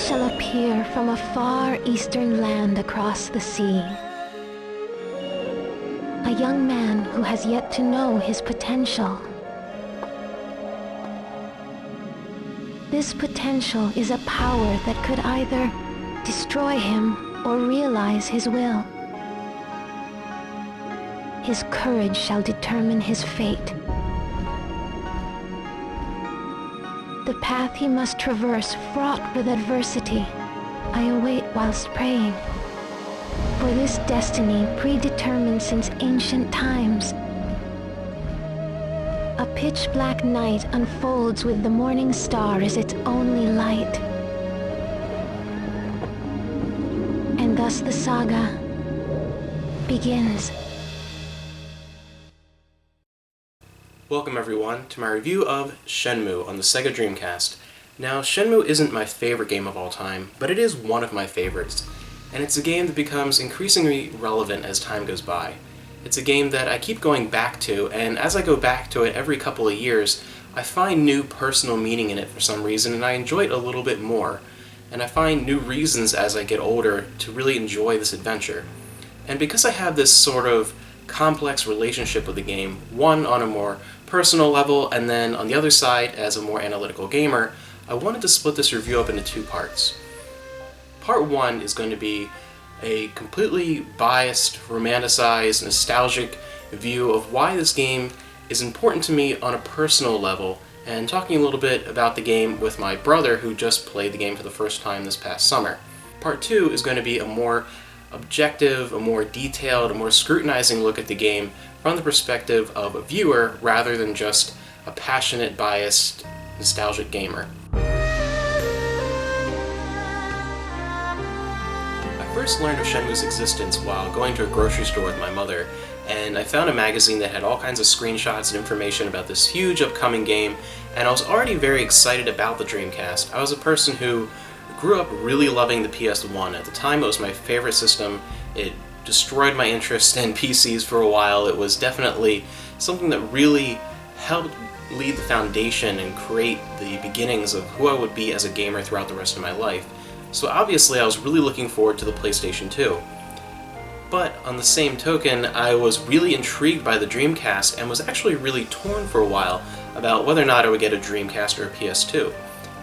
shall appear from a far eastern land across the sea. A young man who has yet to know his potential. This potential is a power that could either destroy him or realize his will. His courage shall determine his fate. The path he must traverse, fraught with adversity, I await whilst praying. For this destiny predetermined since ancient times. A pitch-black night unfolds with the morning star as its only light. And thus the saga begins. Welcome everyone to my review of Shenmue on the Sega Dreamcast. Now, Shenmue isn't my favorite game of all time, but it is one of my favorites, and it's a game that becomes increasingly relevant as time goes by. It's a game that I keep going back to, and as I go back to it every couple of years, I find new personal meaning in it for some reason, and I enjoy it a little bit more. And I find new reasons as I get older to really enjoy this adventure. And because I have this sort of complex relationship with the game, one on a more personal level, and then on the other side as a more analytical gamer, I wanted to split this review up into two parts. Part one is going to be a completely biased, romanticized, nostalgic view of why this game is important to me on a personal level, and talking a little bit about the game with my brother who just played the game for the first time this past summer. Part two is going to be a more objective, a more detailed, a more scrutinizing look at the game from the perspective of a viewer rather than just a passionate, biased, nostalgic gamer. I first learned of Shenmue's existence while going to a grocery store with my mother, and I found a magazine that had all kinds of screenshots and information about this huge upcoming game, and I was already very excited about the Dreamcast. I was a person who grew up really loving the PS1. At the time, it was my favorite system. It destroyed my interest in PCs for a while. It was definitely something that really helped lead the foundation and create the beginnings of who I would be as a gamer throughout the rest of my life. So obviously, I was really looking forward to the PlayStation 2. But on the same token, I was really intrigued by the Dreamcast and was actually really torn for a while about whether or not I would get a Dreamcast or a PS2.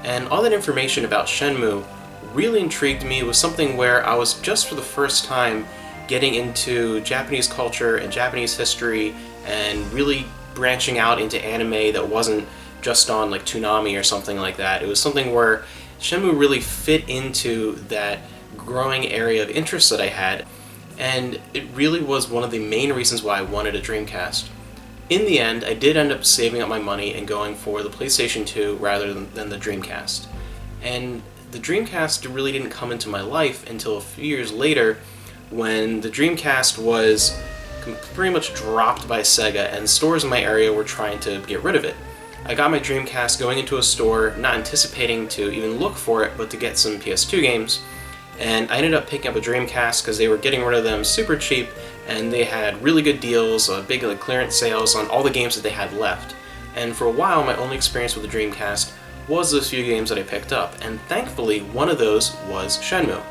And all that information about Shenmue really intrigued me. It was something where I was just for the first time getting into Japanese culture and Japanese history and really branching out into anime that wasn't just on like Toonami or something like that. It was something where Shenmue really fit into that growing area of interest that I had, and it really was one of the main reasons why I wanted a Dreamcast. In the end, I did end up saving up my money and going for the PlayStation 2 rather than the Dreamcast. And the Dreamcast really didn't come into my life until a few years later when the Dreamcast was pretty much dropped by Sega and stores in my area were trying to get rid of it. I got my Dreamcast going into a store, not anticipating to even look for it, but to get some PS2 games. And I ended up picking up a Dreamcast because they were getting rid of them super cheap, and they had really good deals, big clearance sales on all the games that they had left. And for a while, my only experience with the Dreamcast was those few games that I picked up, and thankfully, one of those was Shenmue.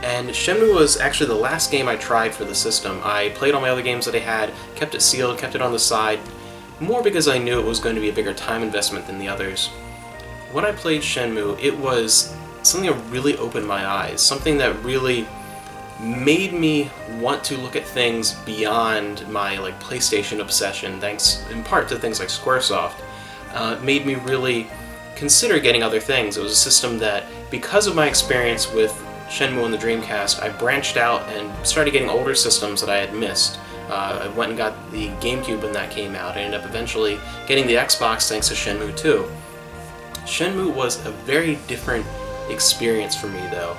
And Shenmue was actually the last game I tried for the system. I played all my other games that I had, kept it sealed, kept it on the side, more because I knew it was going to be a bigger time investment than the others. When I played Shenmue, it was something that really opened my eyes, something that really made me want to look at things beyond my PlayStation obsession, thanks in part to things like Squaresoft. It made me really consider getting other things. It was a system that, because of my experience with Shenmue and the Dreamcast, I branched out and started getting older systems that I had missed. I went and got the GameCube when that came out. I ended up eventually getting the Xbox thanks to Shenmue 2. Shenmue was a very different experience for me, though.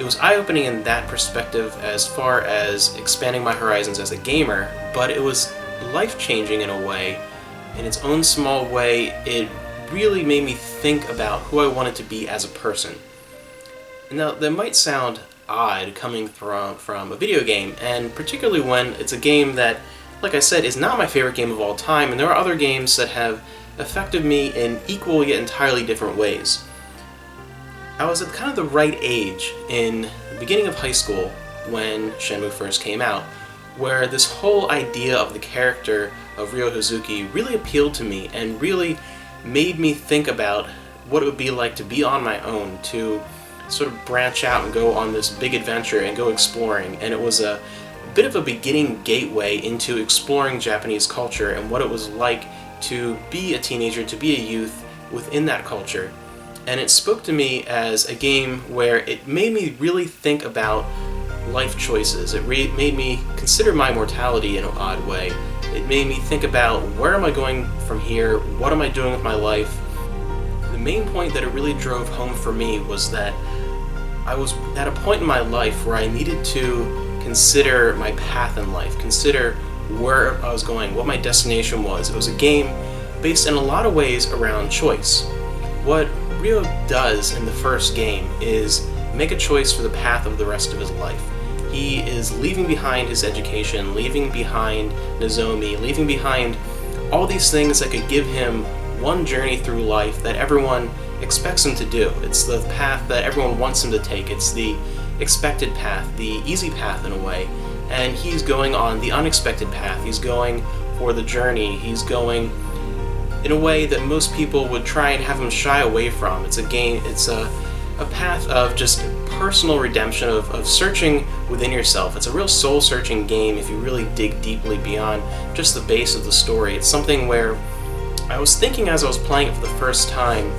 It was eye-opening in that perspective as far as expanding my horizons as a gamer, but it was life-changing in a way. In its own small way, it really made me think about who I wanted to be as a person. Now, that might sound odd coming from a video game, and particularly when it's a game that, like I said, is not my favorite game of all time, and there are other games that have affected me in equal yet entirely different ways. I was at kind of the right age in the beginning of high school when Shenmue first came out, where this whole idea of the character of Yu Suzuki really appealed to me and really made me think about what it would be like to be on my own, to sort of branch out and go on this big adventure and go exploring. And it was a bit of a beginning gateway into exploring Japanese culture and what it was like to be a teenager, to be a youth within that culture. And it spoke to me as a game where it made me really think about life choices. It made me consider my mortality in an odd way. It made me think about, where am I going from here? What am I doing with my life? The main point that it really drove home for me was that I was at a point in my life where I needed to consider my path in life, consider where I was going, what my destination was. It was a game based in a lot of ways around choice. What Ryo does in the first game is make a choice for the path of the rest of his life. He is leaving behind his education, leaving behind Nozomi, leaving behind all these things that could give him one journey through life that everyone expects him to do. It's the path that everyone wants him to take. It's the expected path, the easy path in a way. And he's going on the unexpected path. He's going for the journey. He's going in a way that most people would try and have him shy away from. It's a game, it's a path of just personal redemption, of searching within yourself. It's a real soul-searching game if you really dig deeply beyond just the base of the story. It's something where I was thinking as I was playing it for the first time,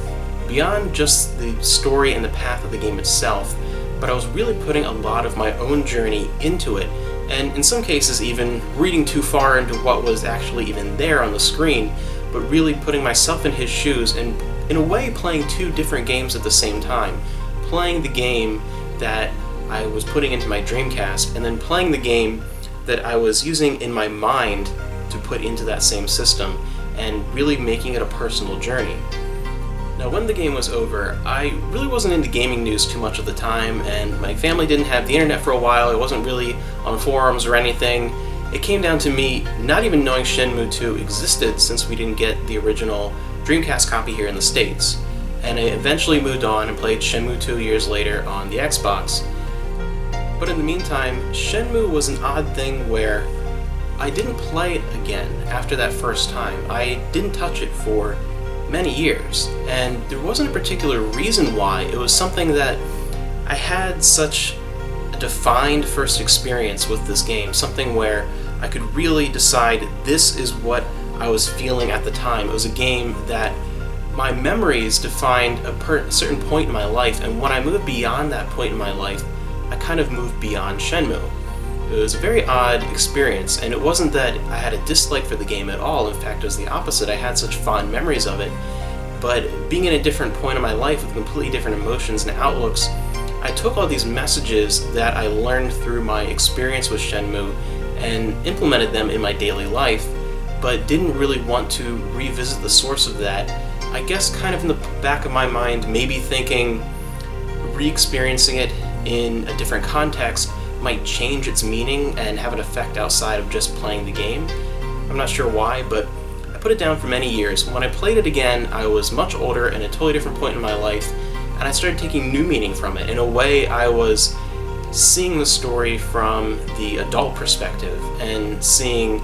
beyond just the story and the path of the game itself, but I was really putting a lot of my own journey into it, and in some cases even reading too far into what was actually even there on the screen, but really putting myself in his shoes and in a way playing two different games at the same time. Playing the game that I was putting into my Dreamcast, and then playing the game that I was using in my mind to put into that same system, and really making it a personal journey. Now, when the game was over, I really wasn't into gaming news too much at the time, and my family didn't have the internet for a while. It wasn't really on forums or anything. It came down to me not even knowing Shenmue 2 existed, since we didn't get the original Dreamcast copy here in the States. And I eventually moved on and played Shenmue 2 years later on the Xbox. But in the meantime, Shenmue was an odd thing where I didn't play it again after that first time. I didn't touch it for many years, and there wasn't a particular reason why. It was something that I had such a defined first experience with this game, something where I could really decide this is what I was feeling at the time. It was a game that my memories defined a certain point in my life, and when I moved beyond that point in my life, I kind of moved beyond Shenmue. It was a very odd experience, and it wasn't that I had a dislike for the game at all. In fact, it was the opposite. I had such fond memories of it. But being in a different point in my life with completely different emotions and outlooks, I took all these messages that I learned through my experience with Shenmue and implemented them in my daily life, but didn't really want to revisit the source of that. I guess kind of in the back of my mind, maybe thinking re-experiencing it in a different context might change its meaning and have an effect outside of just playing the game. I'm not sure why, but I put it down for many years. When I played it again, I was much older and at a totally different point in my life, and I started taking new meaning from it. In a way, I was seeing the story from the adult perspective and seeing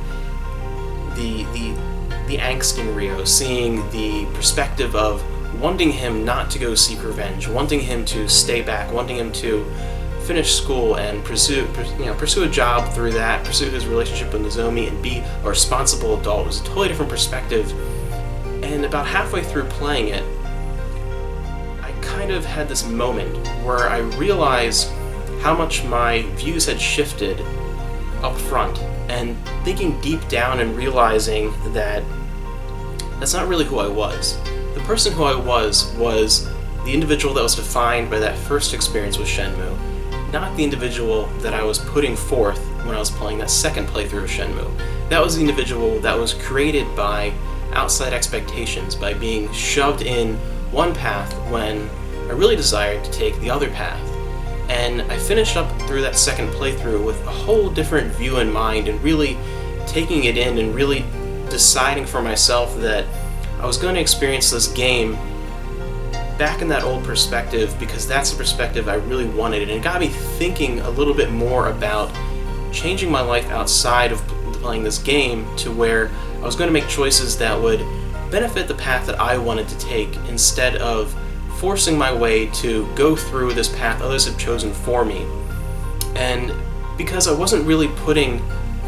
the angst in Ryo, seeing the perspective of wanting him not to go seek revenge, wanting him to stay back, wanting him to finish school and pursue a job through that, pursue his relationship with Nozomi, and be a responsible adult. It was a totally different perspective. And about halfway through playing it, I kind of had this moment where I realized how much my views had shifted up front, and thinking deep down and realizing that that's not really who I was. The person who I was the individual that was defined by that first experience with Shenmue, not the individual that I was putting forth when I was playing that second playthrough of Shenmue. That was the individual that was created by outside expectations, by being shoved in one path when I really desired to take the other path. And I finished up through that second playthrough with a whole different view in mind, and really taking it in and really deciding for myself that I was going to experience this game back in that old perspective because that's the perspective I really wanted, and it got me thinking a little bit more about changing my life outside of playing this game to where I was going to make choices that would benefit the path that I wanted to take instead of forcing my way to go through this path others have chosen for me. And because I wasn't really putting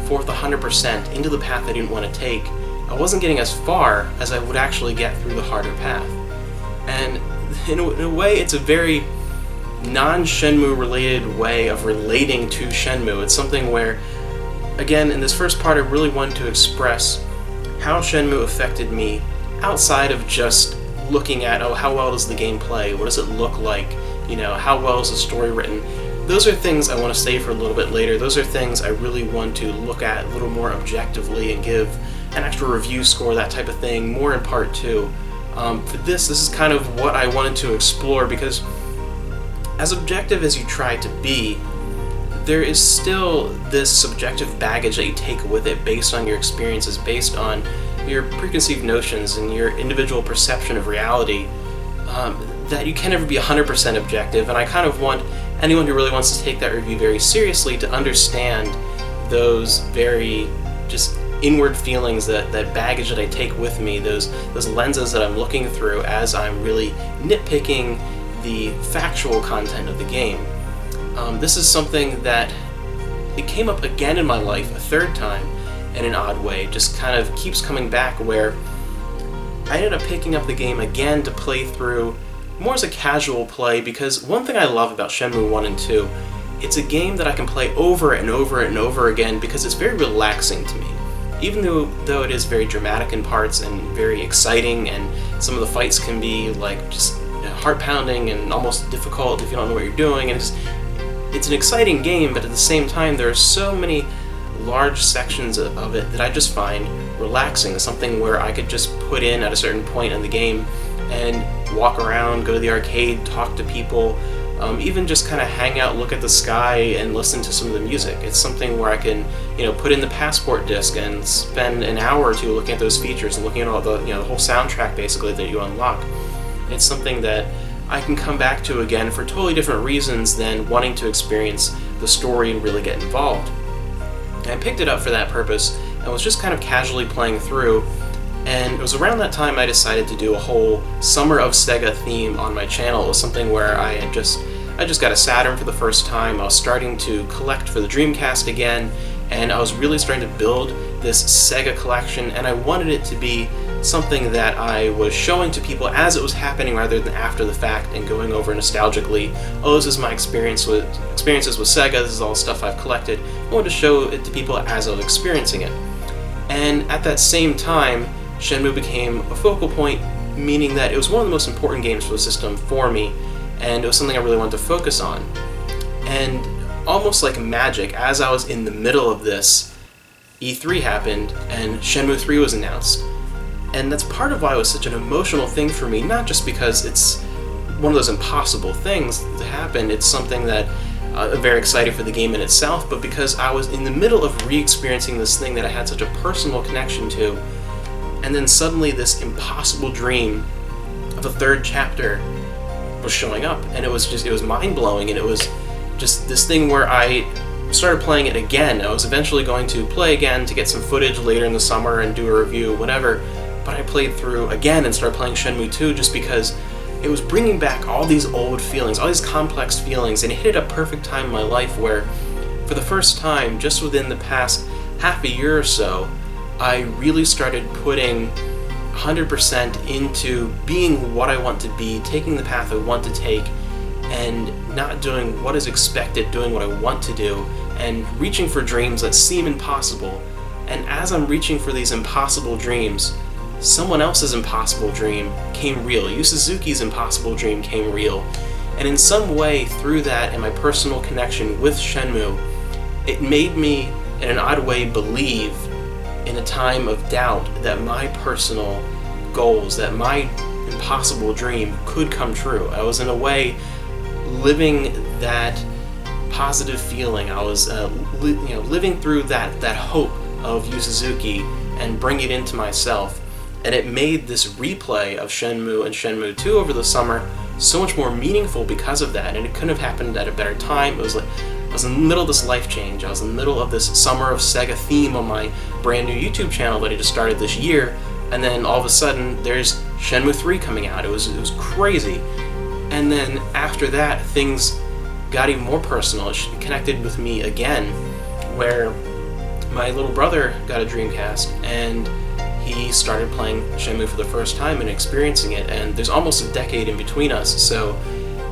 forth 100% into the path I didn't want to take, I wasn't getting as far as I would actually get through the harder path. And in a way, it's a very non-Shenmue related way of relating to Shenmue. It's something where, again, in this first part, I really wanted to express how Shenmue affected me outside of just looking at, oh, how well does the game play? What does it look like? You know, how well is the story written? Those are things I want to save for a little bit later. Those are things I really want to look at a little more objectively and give an extra review score, that type of thing, more in part 2. For this is kind of what I wanted to explore, because as objective as you try to be, there is still this subjective baggage that you take with it based on your experiences, based on your preconceived notions and your individual perception of reality, that you can never be 100% objective. And I kind of want anyone who really wants to take that review very seriously to understand those very just inward feelings, that baggage that I take with me, those lenses that I'm looking through as I'm really nitpicking the factual content of the game. This is something that it came up again in my life a third time in an odd way, just kind of keeps coming back, where I ended up picking up the game again to play through more as a casual play, because one thing I love about Shenmue 1 and 2, it's a game that I can play over and over and over again because it's very relaxing to me. Even though it is very dramatic in parts and very exciting, and some of the fights can be like just heart-pounding and almost difficult if you don't know what you're doing, and it's an exciting game, but at the same time there are so many large sections of it that I just find relaxing. Something where I could just put in at a certain point in the game and walk around, go to the arcade, talk to people, even just kind of hang out, look at the sky, and listen to some of the music. It's something where I can, put in the passport disc and spend an hour or two looking at those features and looking at all the, the whole soundtrack basically that you unlock. It's something that I can come back to again for totally different reasons than wanting to experience the story and really get involved. And I picked it up for that purpose and was just kind of casually playing through, and it was around that time I decided to do a whole Summer of Sega theme on my channel. It was something where I just got a Saturn for the first time. I was starting to collect for the Dreamcast again, and I was really starting to build this Sega collection, and I wanted it to be something that I was showing to people as it was happening rather than after the fact and going over nostalgically, oh, this is my experiences with Sega, this is all stuff I've collected. I wanted to show it to people as I was experiencing it. And at that same time, Shenmue became a focal point, meaning that it was one of the most important games for the system for me, and it was something I really wanted to focus on. And almost like magic, as I was in the middle of this, E3 happened and Shenmue 3 was announced. And that's part of why it was such an emotional thing for me, not just because it's one of those impossible things to happen, it's something that I'm very excited for the game in itself, but because I was in the middle of re-experiencing this thing that I had such a personal connection to, and then suddenly this impossible dream of a third chapter was showing up, and it was mind-blowing, and it was just this thing where I started playing it again. I was eventually going to play again to get some footage later in the summer and do a review, whatever, but I played through again and started playing Shenmue 2 just because it was bringing back all these old feelings, all these complex feelings, and it hit a perfect time in my life where, for the first time, just within the past half a year or so, I really started putting 100% into being what I want to be, taking the path I want to take, and not doing what is expected, doing what I want to do, and reaching for dreams that seem impossible. And as I'm reaching for these impossible dreams, someone else's impossible dream came real. Yu Suzuki's impossible dream came real. And in some way, through that and my personal connection with Shenmue, it made me, in an odd way, believe in a time of doubt that my personal goals, that my impossible dream could come true. I was, in a way, living that positive feeling. I was living through that hope of Yu Suzuki and bring it into myself. And it made this replay of Shenmue and Shenmue 2 over the summer so much more meaningful because of that, and it couldn't have happened at a better time. It was like I was in the middle of this life change. I was in the middle of this Summer of Sega theme on my brand new YouTube channel that I just started this year, and then all of a sudden there's Shenmue 3 coming out. It was crazy. And then after that, things got even more personal. It connected with me again, where my little brother got a Dreamcast, and he started playing Shenmue for the first time and experiencing it, and there's almost a decade in between us, so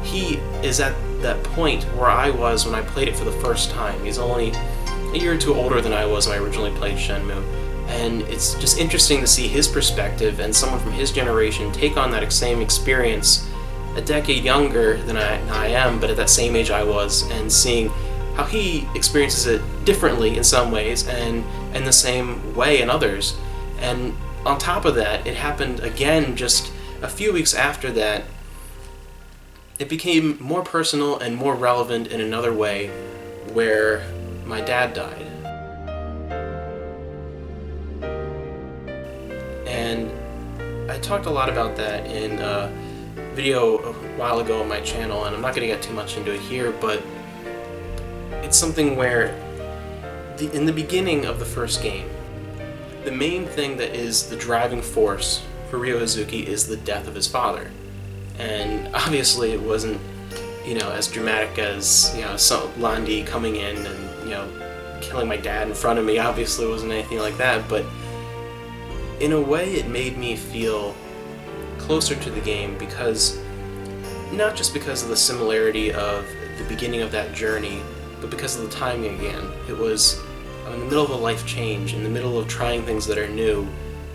he is at that point where I was when I played it for the first time. He's only a year or two older than I was when I originally played Shenmue, and it's just interesting to see his perspective and someone from his generation take on that same experience a decade younger than I am, but at that same age I was, and seeing how he experiences it differently in some ways and in the same way in others. And on top of that, it happened again just a few weeks after that. It became more personal and more relevant in another way, where my dad died. And I talked a lot about that in a video a while ago on my channel, and I'm not going to get too much into it here, but it's something where in the beginning of the first game, the main thing that is the driving force for Yu Suzuki is the death of his father. And obviously it wasn't, as dramatic as, Landi coming in and, killing my dad in front of me. Obviously it wasn't anything like that, but in a way it made me feel closer to the game, because not just because of the similarity of the beginning of that journey, but because of the timing again. It was I'm in the middle of a life change, in the middle of trying things that are new,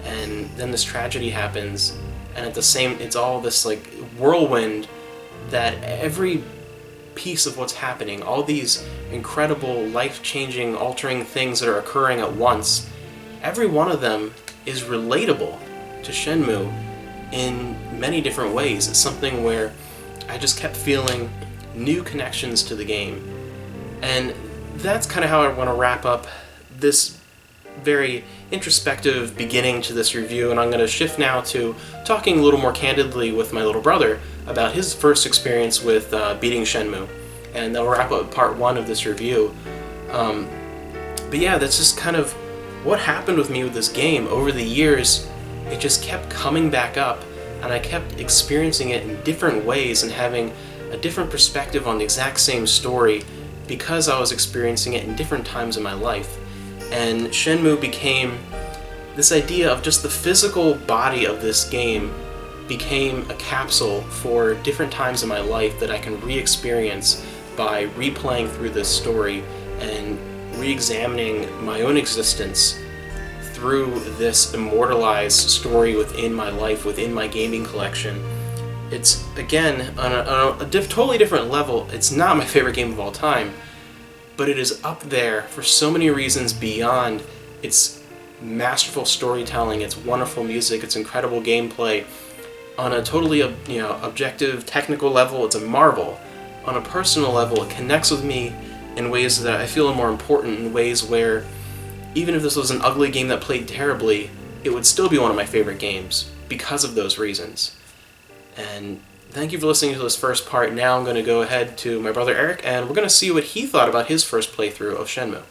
and then this tragedy happens, and it's all this like whirlwind that every piece of what's happening, all these incredible life-changing, altering things that are occurring at once, every one of them is relatable to Shenmue in many different ways. It's something where I just kept feeling new connections to the game. And that's kind of how I want to wrap up this very introspective beginning to this review, and I'm going to shift now to talking a little more candidly with my little brother about his first experience with beating Shenmue, and that'll wrap up part 1 of this review. But yeah, that's just kind of what happened with me with this game. Over the years, it just kept coming back up, and I kept experiencing it in different ways and having a different perspective on the exact same story because I was experiencing it in different times in my life. And Shenmue became this idea of just the physical body of this game became a capsule for different times in my life that I can re-experience by replaying through this story and re-examining my own existence through this immortalized story within my life, within my gaming collection. It's, again, on a totally different level. It's not my favorite game of all time, but it is up there for so many reasons beyond its masterful storytelling, its wonderful music, its incredible gameplay. On a totally objective, technical level, it's a marvel. On a personal level, it connects with me in ways that I feel are more important, in ways where even if this was an ugly game that played terribly, it would still be one of my favorite games because of those reasons. And thank you for listening to this first part. Now I'm going to go ahead to my brother Erik, and we're going to see what he thought about his first playthrough of Shenmue.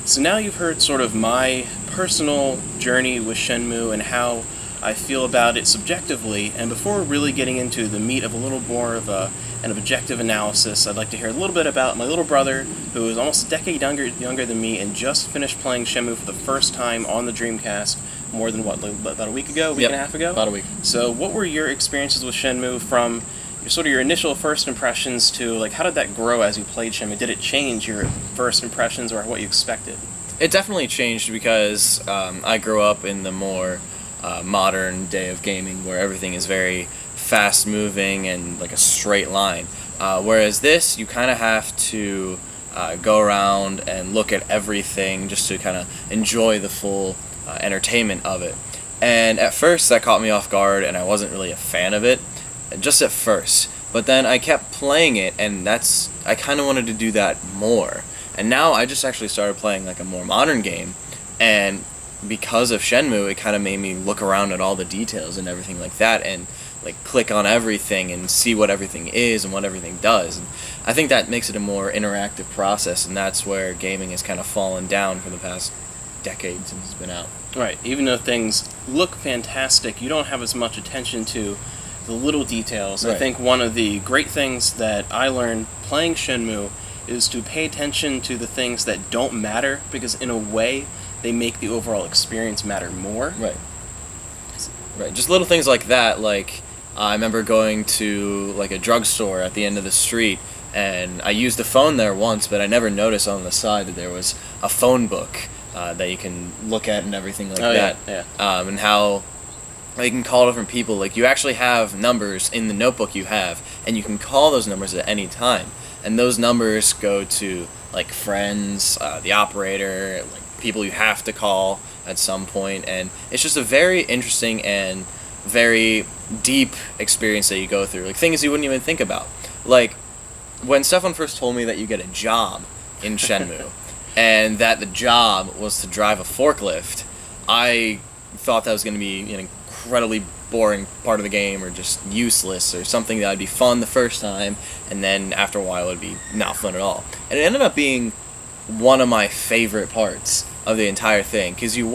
So now you've heard sort of my personal journey with Shenmue and how I feel about it subjectively, and before really getting into the meat of a little more of an objective analysis, I'd like to hear a little bit about my little brother, who is almost a decade younger than me and just finished playing Shenmue for the first time on the Dreamcast more than, about a week ago, a week and a half ago? About a week. So what were your experiences with Shenmue from your initial first impressions to, like, how did that grow as you played Shenmue? Did it change your first impressions or what you expected? It definitely changed because I grew up in the more modern day of gaming where everything is very fast moving and like a straight line. Whereas this, you kind of have to go around and look at everything just to kind of enjoy the full entertainment of it. And at first that caught me off guard and I wasn't really a fan of it, just at first. But then I kept playing it and I kind of wanted to do that more. And now I just actually started playing like a more modern game, and because of Shenmue, it kind of made me look around at all the details and everything like that, and like click on everything and see what everything is and what everything does. And I think that makes it a more interactive process, and that's where gaming has kind of fallen down for the past decade since it's been out. Right. Even though things look fantastic, you don't have as much attention to the little details. Right. I think one of the great things that I learned playing Shenmue is to pay attention to the things that don't matter, because in a way they make the overall experience matter more. Right. Right. Just little things like that. Like I remember going to like a drugstore at the end of the street, and I used a phone there once, but I never noticed on the side that there was a phone book that you can look at and everything like that. Yeah. And how you can call different people. Like you actually have numbers in the notebook you have, and you can call those numbers at any time. And those numbers go to like friends, the operator, like people you have to call at some point. And it's just a very interesting and very deep experience that you go through. Like things you wouldn't even think about. Like when Stefan first told me that you get a job in Shenmue, and that the job was to drive a forklift, I thought that was going to be an incredibly boring part of the game, or just useless, or something that would be fun the first time, and then after a while it would be not fun at all. And it ended up being one of my favorite parts of the entire thing, because you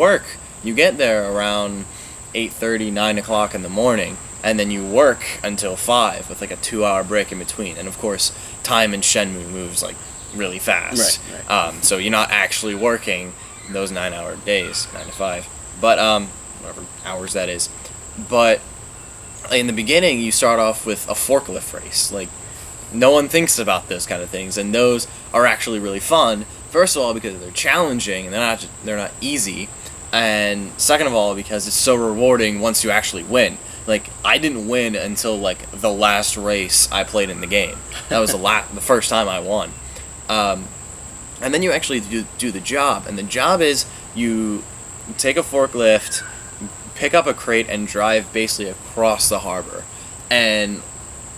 get there around 8:30, 9 o'clock in the morning, and then you work until 5 with like a 2-hour break in between. And of course, time in Shenmue moves like really fast. Right. So you're not actually working those 9-hour days, 9 to 5, but whatever hours that is. But in the beginning, you start off with a forklift race. Like no one thinks about those kind of things, and those are actually really fun. First of all, because they're challenging and they're not easy, and second of all, because it's so rewarding once you actually win. Like I didn't win until like the last race I played in the game. That was the first time I won. And then you actually do the job, and the job is you take a forklift, pick up a crate, and drive basically across the harbor. And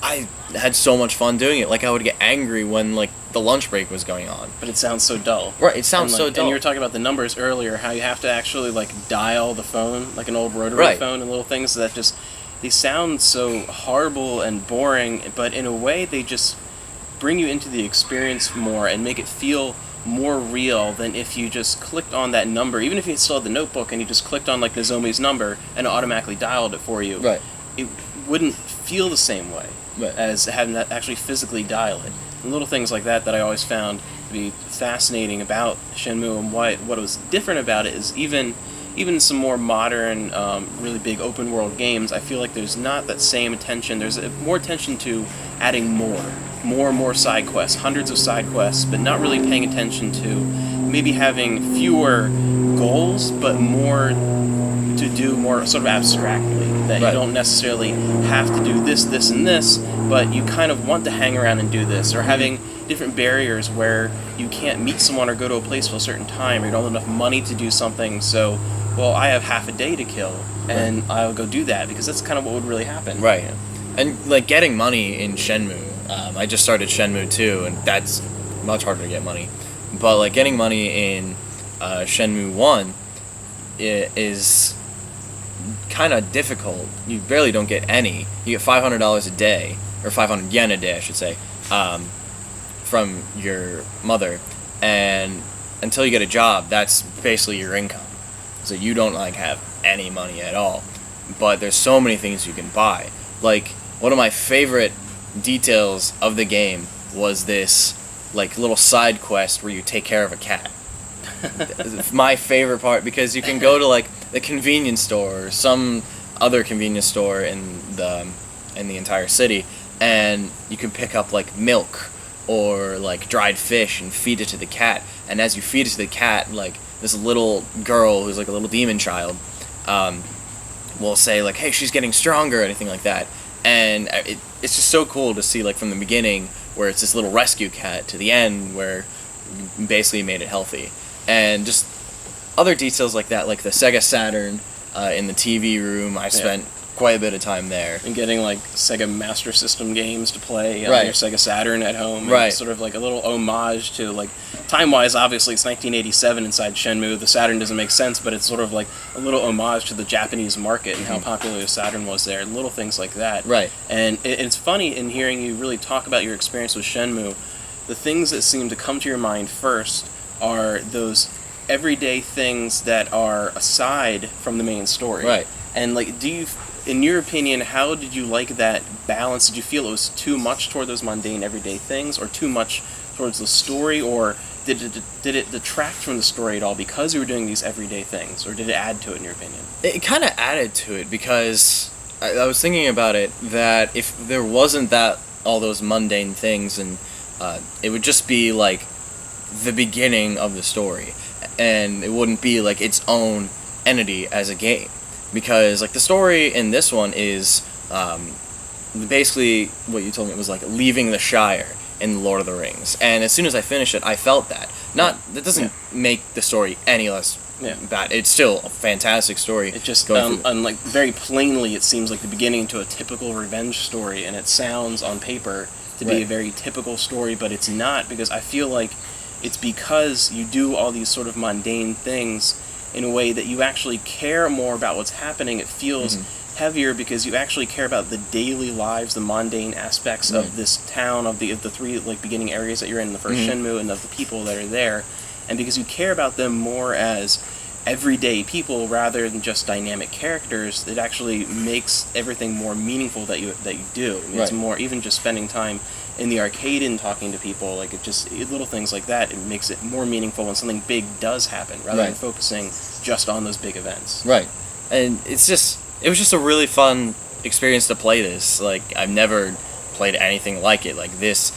I had so much fun doing it. Like I would get angry when like the lunch break was going on. But it sounds so dull. Right, it sounds so dull. And you were talking about the numbers earlier, how you have to actually like dial the phone, like an old rotary phone, and little things that just, they sound so horrible and boring, but in a way they just bring you into the experience more and make it feel more real than if you just clicked on that number. Even if you still had the notebook and you just clicked on like Nozomi's number and it automatically dialed it for you, right, it wouldn't feel the same way as having that actually physically dial it. And little things like that I always found to be fascinating about Shenmue, and what was different about it is even some more modern, really big open world games, I feel like there's not that same attention. There's more attention to adding more and more side quests, hundreds of side quests, but not really paying attention to maybe having fewer goals, but more to do more sort of abstractly. That you don't necessarily have to do this, this, and this, but you kind of want to hang around and do this, or having different barriers where you can't meet someone or go to a place for a certain time, or you don't have enough money to do something, so, well, I have half a day to kill, and I'll go do that, because that's kind of what would really happen. Right. You know? And, like, getting money in Shenmue, I just started Shenmue 2, and that's much harder to get money. But, like, getting money in Shenmue 1 is kind of difficult. You barely don't get any. You get $500 a day, or 500 yen a day, I should say, from your mother, and until you get a job, that's basically your income. So you don't like have any money at all. But there's so many things you can buy. Like, one of my favorite details of the game was this like little side quest where you take care of a cat. My favorite part, because you can go to like the convenience store or some other convenience store in the entire city, and you can pick up like milk or like dried fish and feed it to the cat. And as you feed it to the cat, like this little girl who's like a little demon child will say like, hey, she's getting stronger, or anything like that. And it's just so cool to see, like, from the beginning where it's this little rescue cat to the end where you basically made it healthy. And just other details like that, like the Sega Saturn in the TV room. I spent quite a bit of time there. And getting like Sega Master System games to play on Right. your Sega Saturn at home. And Right. sort of like a little homage to, like, time-wise, obviously it's 1987 inside Shenmue. The Saturn doesn't make sense, but it's sort of like a little homage to the Japanese market and how popular the Saturn was there. Little things like that. Right. And it's funny in hearing you really talk about your experience with Shenmue. The things that seem to come to your mind first are those everyday things that are aside from the main story. Right. And like, in your opinion, how did you like that balance? Did you feel it was too much toward those mundane everyday things, or too much towards the story, or did it detract from the story at all because you were doing these everyday things, or did it add to it in your opinion? It kind of added to it because I was thinking about it, that if there wasn't all those mundane things, and it would just be like the beginning of the story, and it wouldn't be like its own entity as a game. Because like the story in this one is basically what you told me, it was like leaving the Shire in Lord of the Rings, and as soon as I finished it, I felt that. That doesn't make the story any less bad. It's still a fantastic story. It just like very plainly, it seems like the beginning to a typical revenge story, and it sounds on paper to be a very typical story, but it's not, because I feel like it's because you do all these sort of mundane things in a way that you actually care more about what's happening. It feels heavier because you actually care about the daily lives, the mundane aspects of this town, of the three like beginning areas that you're in the first Shenmue, and of the people that are there, and because you care about them more as everyday people rather than just dynamic characters, it actually makes everything more meaningful that you do. I mean, it's more, even just spending time in the arcade and talking to people, like little things like that, it makes it more meaningful when something big does happen, rather than focusing just on those big events. Right. And it was just a really fun experience to play this. Like, I've never played anything like it, like this,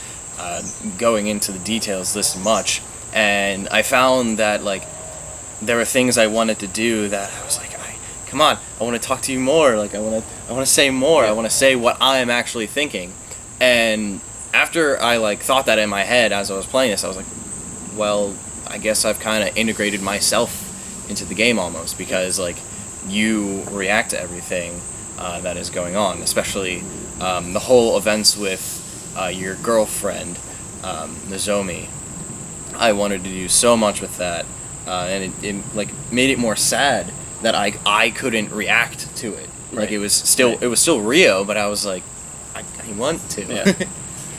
going into the details this much. And I found that, like, there were things I wanted to do that I was like, come on, I want to talk to you more, like, I want to say more, I want to say what I am actually thinking. And after I like thought that in my head as I was playing this, I was like, well, I guess I've kind of integrated myself into the game almost, because like you react to everything that is going on, especially the whole events with your girlfriend, Nozomi. I wanted to do so much with that, and it like made it more sad that I couldn't react to it. Like it was still Rio, but I was like, I want to. Yeah.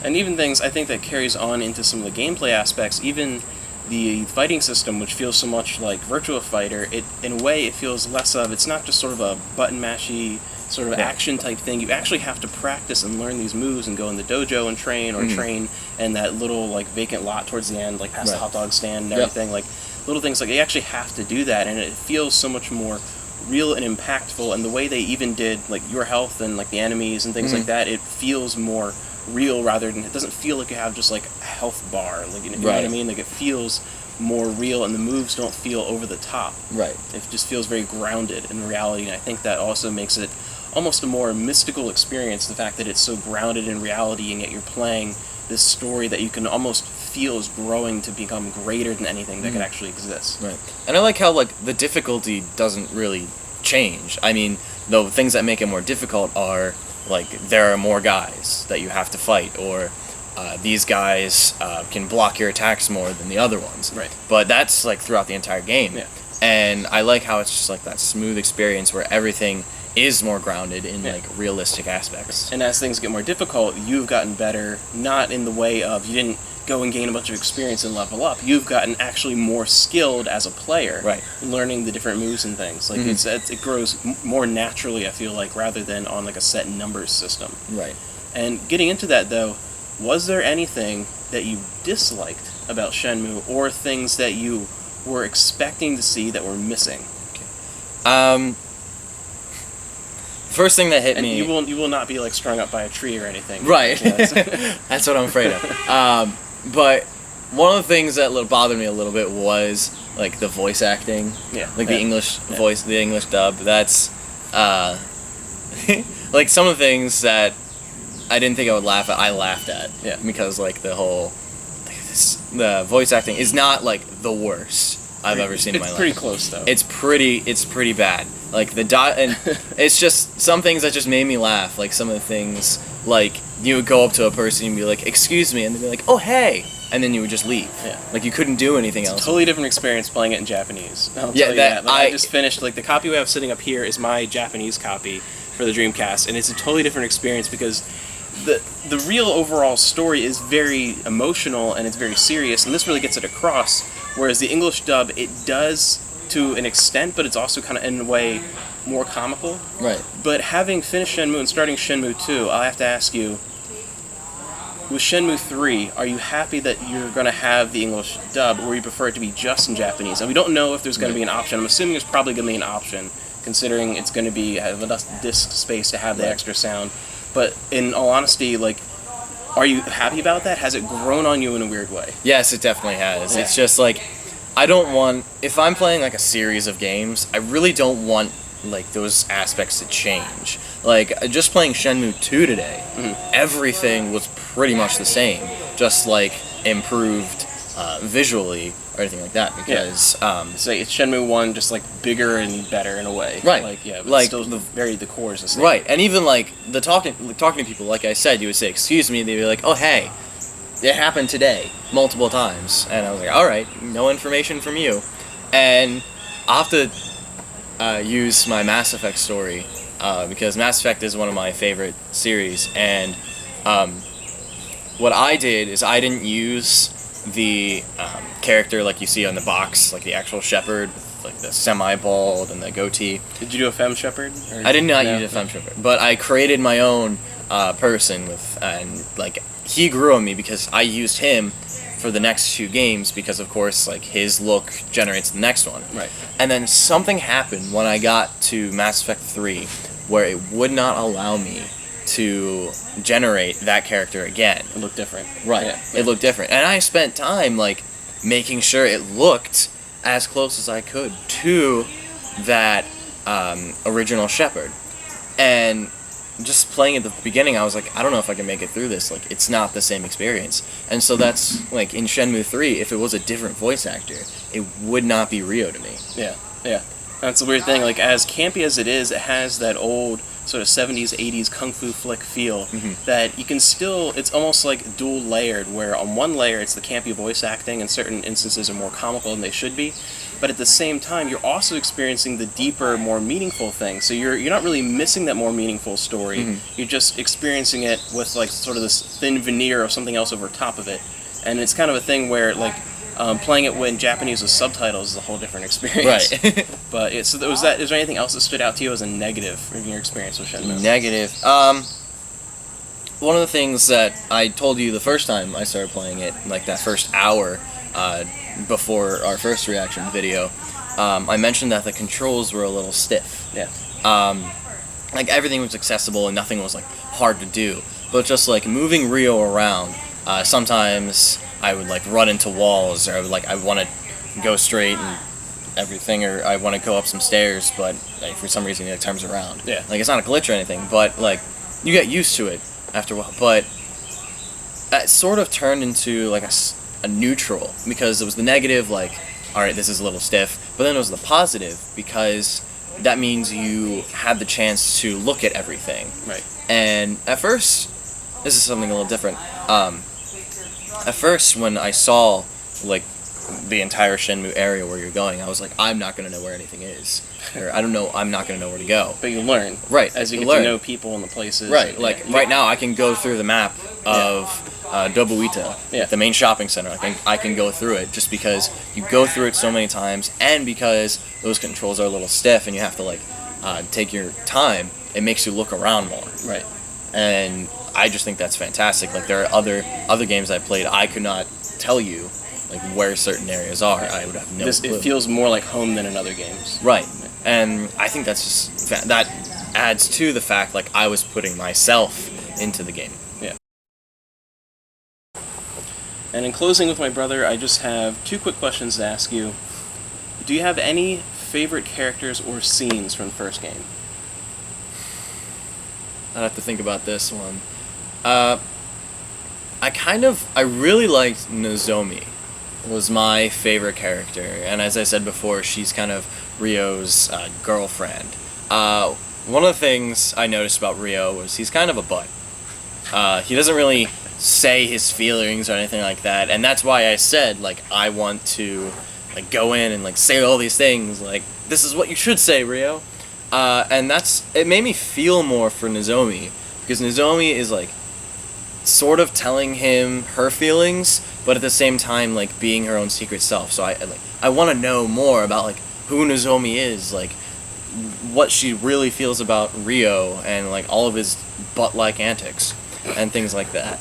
And even things, I think, that carries on into some of the gameplay aspects, even the fighting system, which feels so much like Virtua Fighter, in a way it feels less of, it's not just sort of a button-mashy sort of action type thing. You actually have to practice and learn these moves and go in the dojo and train, or train in that little like vacant lot towards the end, like past the hot dog stand and everything, like little things like you actually have to do that, and it feels so much more real and impactful. And the way they even did like your health and like the enemies and things like that, it feels more real, rather than, it doesn't feel like you have just like a health bar, like, you know what I mean, like it feels more real, and the moves don't feel over the top. It just feels very grounded in reality, and I think that also makes it almost a more mystical experience, the fact that it's so grounded in reality, and yet you're playing this story that you can almost feel is growing to become greater than anything that could actually exist. And I like how like the difficulty doesn't really change. I mean, the things that make it more difficult are like there are more guys that you have to fight, or these guys can block your attacks more than the other ones. But that's like throughout the entire game. And I like how it's just like that smooth experience where everything is more grounded in like realistic aspects. And as things get more difficult, you've gotten better, not in the way of you didn't go and gain a bunch of experience and level up. You've gotten actually more skilled as a player, learning the different moves and things. Like it grows more naturally, I feel like, rather than on like a set numbers system. And getting into that though, was there anything that you disliked about Shenmue, or things that you were expecting to see that were missing? First thing that hit me... And you will not be like strung up by a tree or anything. That's what I'm afraid of. But one of the things that bothered me a little bit was like the voice acting. Like the English voice, the English dub. That's like some of the things that I didn't think I would laugh at, I laughed at. Because like the whole... the voice acting is not like the worst. I've ever seen in my life. It's pretty close, though. It's pretty bad. Like and it's just some things that just made me laugh. Like some of the things, like you would go up to a person and be like, "Excuse me," and they'd be like, "Oh, hey," and then you would just leave. Yeah. Like you couldn't do anything else. It's a totally different experience playing it in Japanese. I'll Yeah, tell you that- Like, I just finished, like, the copy we have sitting up here is my Japanese copy for the Dreamcast, and it's a totally different experience because the real overall story is very emotional and it's very serious, and this really gets it across, whereas the English dub, it does to an extent, but it's also kind of, in a way, more comical. Right. But having finished Shenmue and starting Shenmue 2, I'll have to ask you, with Shenmue 3, are you happy that you're going to have the English dub, or you prefer it to be just in Japanese? And we don't know if there's going to be an option. I'm assuming there's probably going to be an option, considering it's going to have enough disk space to have the extra sound. But in all honesty, like, are you happy about that? Has it grown on you in a weird way? Yes, it definitely has. Yeah. It's just like, I don't want, if I'm playing like a series of games, I really don't want like those aspects to change. Like just playing Shenmue 2 today, everything was pretty much the same, just like improved visually or anything like that. Because So it's Shenmue 1, just like bigger and better in a way. Right. Like, yeah, but Like still the core is the same. right, and even like the talking to people, like I said, you would say excuse me, and they'd be like, oh hey, it happened today multiple times, and I was like, all right, no information from you, and I'll have to use my Mass Effect story because Mass Effect is one of my favorite series, and what I did is I didn't use the character like you see on the box, like the actual Shepard, like the semi-bald and the goatee. Did you do a Femme Shepherd? I did not use a Femme Shepard, but I created my own person with, and like he grew on me because I used him for the next 2 games because of course like his look generates the next one. Right. And then something happened when I got to Mass Effect 3 where it would not allow me to generate that character again. It looked different. Right. Yeah. It looked different. And I spent time like making sure it looked as close as I could to that original Shepard. And just playing at the beginning, I was like, I don't know if I can make it through this. Like, it's not the same experience. And so that's, like, in Shenmue 3, if it was a different voice actor, it would not be Ryo to me. Yeah, yeah. That's the weird thing. Like, as campy as it has that old sort of 70s, 80s kung fu flick feel that you can still, it's almost like dual layered, where on one layer it's the campy voice acting and certain instances are more comical than they should be, but at the same time you're also experiencing the deeper, more meaningful thing. So you're not really missing that more meaningful story, you're just experiencing it with like sort of this thin veneer of something else over top of it. And it's kind of a thing where like playing it in Japanese with subtitles is a whole different experience. Right. But is there anything else that stood out to you as a negative in your experience with Shenmue? Negative. One of the things that I told you the first time I started playing it, like that first hour before our first reaction video, I mentioned that the controls were a little stiff. Yeah. Like everything was accessible and nothing was like hard to do, but just like moving Ryo around, sometimes I would like run into walls, or I want to go straight and everything, or I want to go up some stairs, but like, for some reason it like, turns around. Yeah. Like it's not a glitch or anything, but like you get used to it after a while. But that sort of turned into like a neutral, because it was the negative, like, all right, this is a little stiff, but then it was the positive because that means you had the chance to look at everything. Right. And at first, this is something a little different. At first, when I saw like the entire Shenmue area where you're going, I was like, I'm not gonna know where anything is, or I'm not gonna know where to go. But you learn, Right, as you you get learn. to know people and the places. Right, and, like yeah. right now, I can go through the map of Dobuita, Yeah. the main shopping center. I can go through it just because you go through it so many times, and because those controls are a little stiff and you have to like take your time. It makes you look around more. Right. And I just think that's fantastic. Like there are other games I played, I could not tell you like where certain areas are. I would have no clue. It feels more like home than in other games. Right. And I think that's just that adds to the fact like I was putting myself into the game. Yeah. And in closing with my brother, I just have 2 quick questions to ask you. Do you have any favorite characters or scenes from the first game? I'd have to think about this one. I really liked Nozomi. was my favorite character, and as I said before, she's kind of Ryo's girlfriend. One of the things I noticed about Ryo was he's kind of a butt. He doesn't really say his feelings or anything like that, and that's why I said, like, I want to, like, go in and, like, say all these things, like, this is what you should say, Ryo. And it made me feel more for Nozomi, because Nozomi is, like, sort of telling him her feelings, but at the same time, like, being her own secret self. So I want to know more about, like, who Nozomi is, like, what she really feels about Ryo, and, like, all of his butt-like antics and things like that.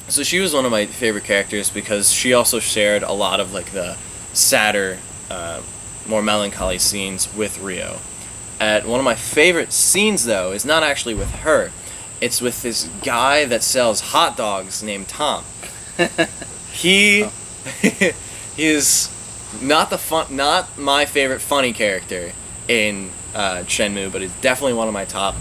So she was one of my favorite characters because she also shared a lot of, like, the sadder, more melancholy scenes with Ryo. One of my favorite scenes, though, is not actually with her. It's with this guy that sells hot dogs named Tom. He is not my favorite funny character in Shenmue, but he's definitely one of my top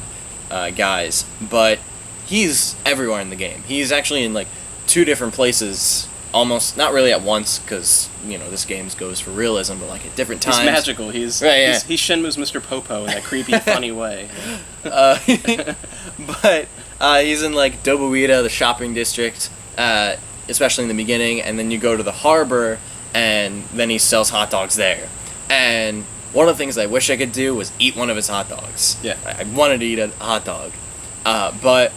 guys. But he's everywhere in the game. He's actually in, like, 2 different places, almost not really at once, because this game goes for realism, but, like, at different times. He's magical. He's Shenmue's Mr. Popo in that creepy, funny way. But he's in, like, Dobuita, the shopping district, especially in the beginning, and then you go to the harbor, and then he sells hot dogs there. And one of the things I wish I could do was eat one of his hot dogs. Yeah. I wanted to eat a hot dog, but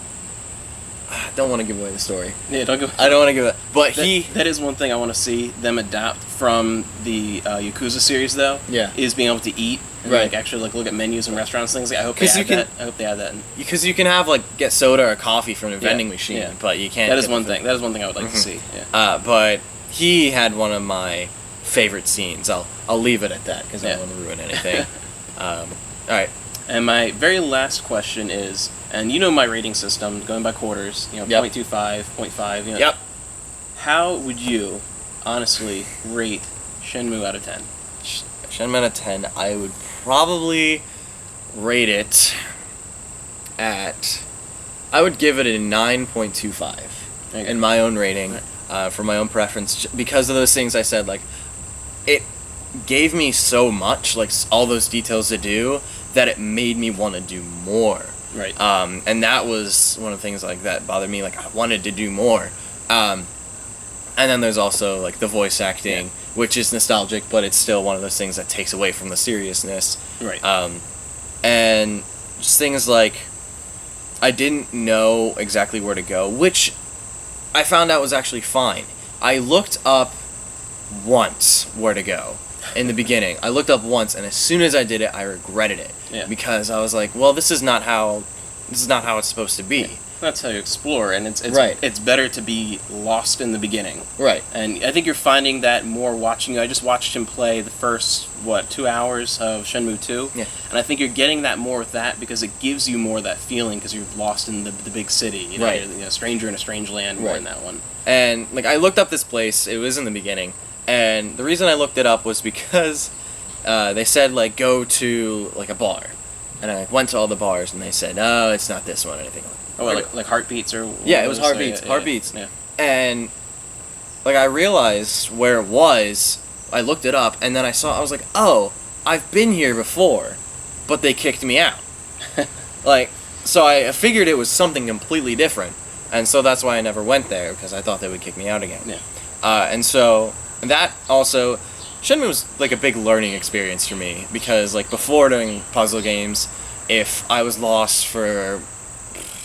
I don't want to give away the story. Yeah, don't go. I don't want to give it. But that is one thing I want to see them adapt from the Yakuza series, though. Yeah. Is being able to eat and, right. like, actually, like, look at menus and restaurants and things. Like, I hope they add that. I hope they add that. Because you can have, like, get soda or coffee from a vending machine, but you can't. That is one thing. That is one thing I would like to see. Yeah. But he had one of my favorite scenes. I'll leave it at that because I don't want to ruin anything. All right. And my very last question is, and you know my rating system, going by quarters, 0.25, 0.5, Yep. How would you, honestly, rate Shenmue out of 10? Shenmue out of 10, I would probably rate it at... I would give it a 9.25 in my own rating, for my own preference, because of those things I said, like, it gave me so much, like, all those details to do, that it made me want to do more. Right. And that was one of the things, like, that bothered me. Like, I wanted to do more. And then there's also, like, the voice acting, which is nostalgic, but it's still one of those things that takes away from the seriousness. Right. And just things like, I didn't know exactly where to go, which I found out was actually fine. I looked up once where to go. In the beginning, I looked up once, and as soon as I did it, I regretted it because I was like, "Well, this is not how it's supposed to be." Yeah. That's how you explore, and it's right. It's better to be lost in the beginning, right? And I think you're finding that more watching you. I just watched him play the first 2 hours of Shenmue 2, and I think you're getting that more with that because it gives you more of that feeling because you're lost in the big city, right? You're a stranger in a strange land, more in that one. And, like, I looked up this place. It was in the beginning. And the reason I looked it up was because they said, like, go to, like, a bar. And I went to all the bars, and they said, oh, it's not this one or anything. Like Heartbeats or... Yeah, it was Heartbeats. Heartbeats. Yeah. And, like, I realized where it was. I looked it up, and then I was like, oh, I've been here before, but they kicked me out. Like, so I figured it was something completely different. And so that's why I never went there, because I thought they would kick me out again. Yeah. And so... that also, Shenmue was, like, a big learning experience for me, because, like, before doing puzzle games, if I was lost for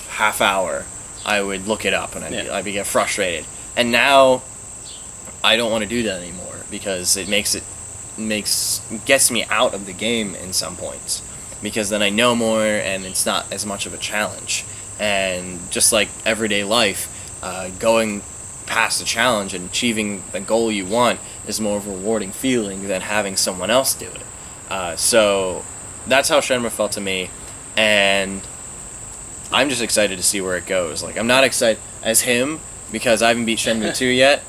half hour, I would look it up, and I'd get frustrated. And now, I don't want to do that anymore, because it gets me out of the game in some points, because then I know more, and it's not as much of a challenge. And just like everyday life, going past a challenge and achieving the goal you want is more of a rewarding feeling than having someone else do it. So that's how Shenmue felt to me, and I'm just excited to see where it goes. Like, I'm not excited as him because I haven't beat Shenmue 2 yet.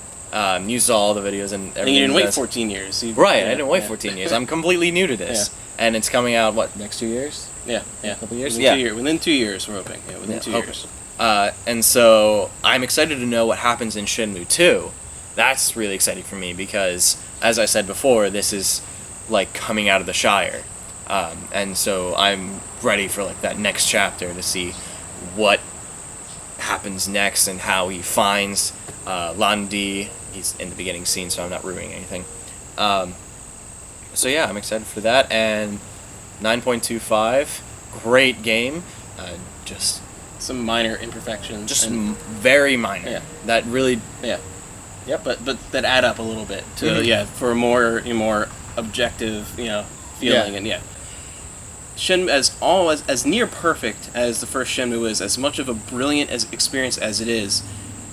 You saw all the videos and everything. And you didn't wait 14 years. Right, I didn't wait 14 years. I'm completely new to this. And it's coming out, next 2 years? Yeah. A couple years? Within 2 years, we're hoping. Yeah, within 2 years. And so I'm excited to know what happens in Shenmue 2. That's really exciting for me because, as I said before, this is like coming out of the Shire. And so I'm ready for like that next chapter to see what happens next and how he finds Landi. He's in the beginning scene, so I'm not ruining anything. So yeah, I'm excited for that. And 9.25, great game. Just Some minor imperfections. very minor. Yeah. That really. Yeah. Yeah, but that add up a little bit to for a more objective feeling and Shenmue as near perfect as the first Shenmue is, as much of a brilliant experience as it is,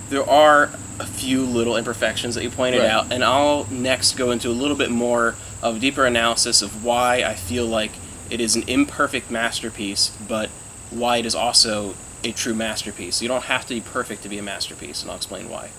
there are a few little imperfections that you pointed out, and I'll next go into a little bit more of a deeper analysis of why I feel like it is an imperfect masterpiece, but why it is also a true masterpiece. You don't have to be perfect to be a masterpiece, and I'll explain why.